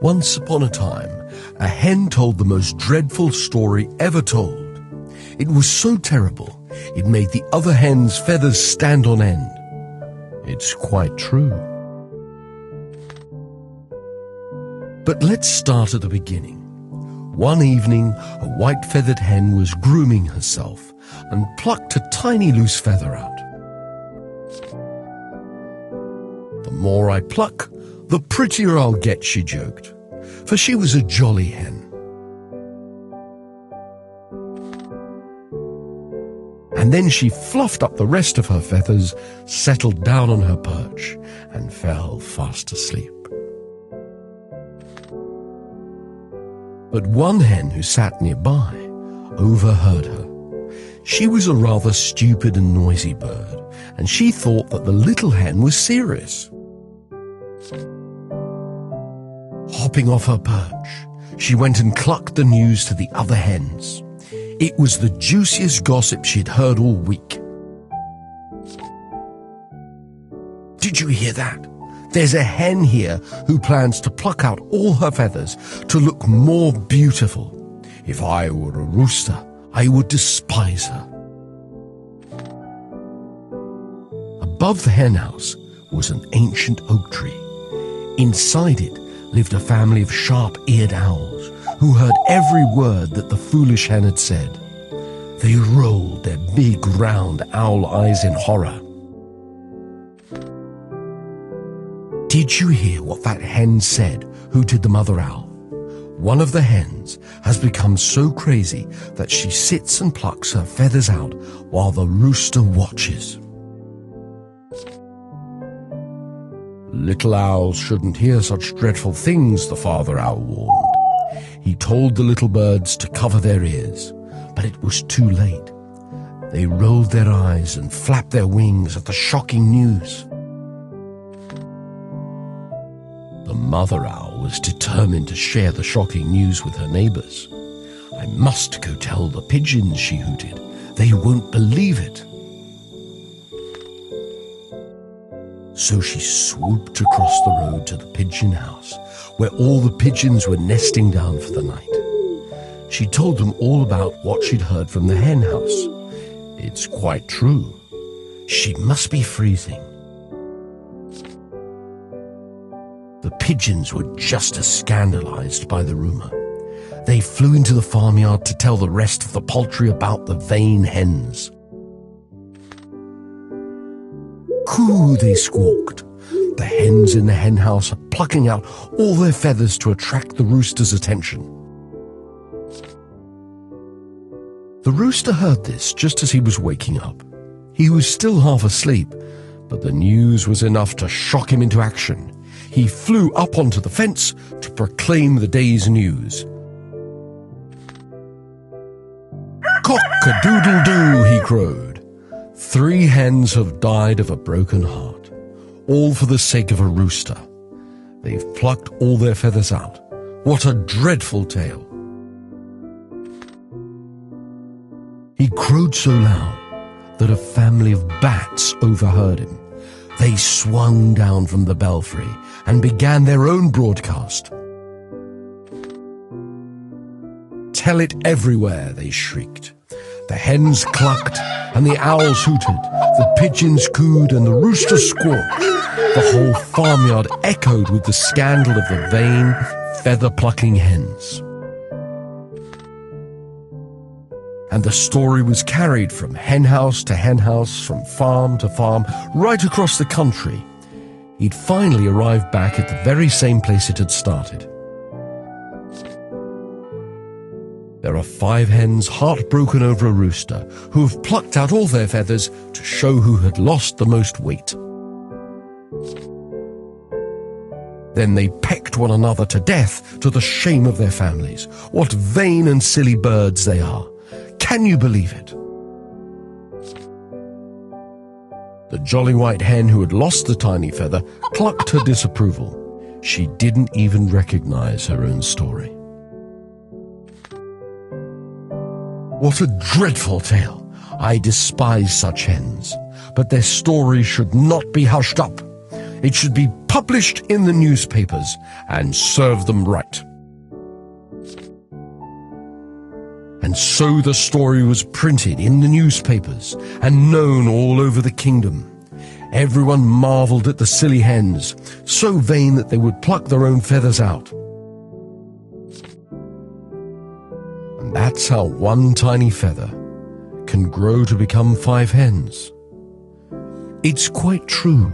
Once upon a time, a hen told the most dreadful story ever told. It was so terrible, it made the other hen's feathers stand on end. It's quite true. But let's start at the beginning. One evening, a white-feathered hen was grooming herself and plucked a tiny loose feather out. "The more I pluck, the prettier I'll get," she joked, for she was a jolly hen. And then she fluffed up the rest of her feathers, settled down on her perch, and fell fast asleep. But one hen who sat nearby overheard her. She was a rather stupid and noisy bird, and she thought that the little hen was serious. Hopping off her perch, she went and clucked the news to the other hens. It was the juiciest gossip she'd heard all week. "Did you hear that? There's a hen here who plans to pluck out all her feathers to look more beautiful. If I were a rooster, I would despise her." Above the hen house was an ancient oak tree. Inside it lived a family of sharp-eared owls who heard every word that the foolish hen had said. They rolled their big round owl eyes in horror. "Did you hear what that hen said?" hooted the mother owl. "One of the hens has become so crazy that she sits and plucks her feathers out while the rooster watches." "Little owls shouldn't hear such dreadful things," the father owl warned. He told the little birds to cover their ears, but it was too late. They rolled their eyes and flapped their wings at the shocking news. The mother owl was determined to share the shocking news with her neighbors. "I must go tell the pigeons," she hooted. "They won't believe it." So she swooped across the road to the pigeon house, where all the pigeons were nesting down for the night. She told them all about what she'd heard from the hen house. It's quite true. She must be freezing. The pigeons were just as scandalized by the rumor. They flew into the farmyard to tell the rest of the poultry about the vain hens. "Coo," they squawked. "The hens in the hen house are plucking out all their feathers to attract the rooster's attention." The rooster heard this just as he was waking up. He was still half asleep, but the news was enough to shock him into action. He flew up onto the fence to proclaim the day's news. "Cock-a-doodle-doo," he crowed. 3 hens have died of a broken heart, all for the sake of a rooster. They've plucked all their feathers out. What a dreadful tale." He crowed so loud that a family of bats overheard him. They swung down from the belfry and began their own broadcast. "Tell it everywhere," they shrieked. The hens clucked and the owls hooted, the pigeons cooed and the rooster squawked. The whole farmyard echoed with the scandal of the vain, feather-plucking hens. And the story was carried from hen house to hen house, from farm to farm, right across the country. He'd finally arrived back at the very same place it had started. There are 5 hens heartbroken over a rooster who have plucked out all their feathers to show who had lost the most weight. Then they pecked one another to death to the shame of their families. What vain and silly birds they are. Can you believe it? The jolly white hen who had lost the tiny feather clucked her disapproval. She didn't even recognize her own story. What a dreadful tale! I despise such hens, but their story should not be hushed up. It should be published in the newspapers and serve them right. And so the story was printed in the newspapers and known all over the kingdom. Everyone marvelled at the silly hens, so vain that they would pluck their own feathers out. And that's how one tiny feather can grow to become 5 hens. It's quite true.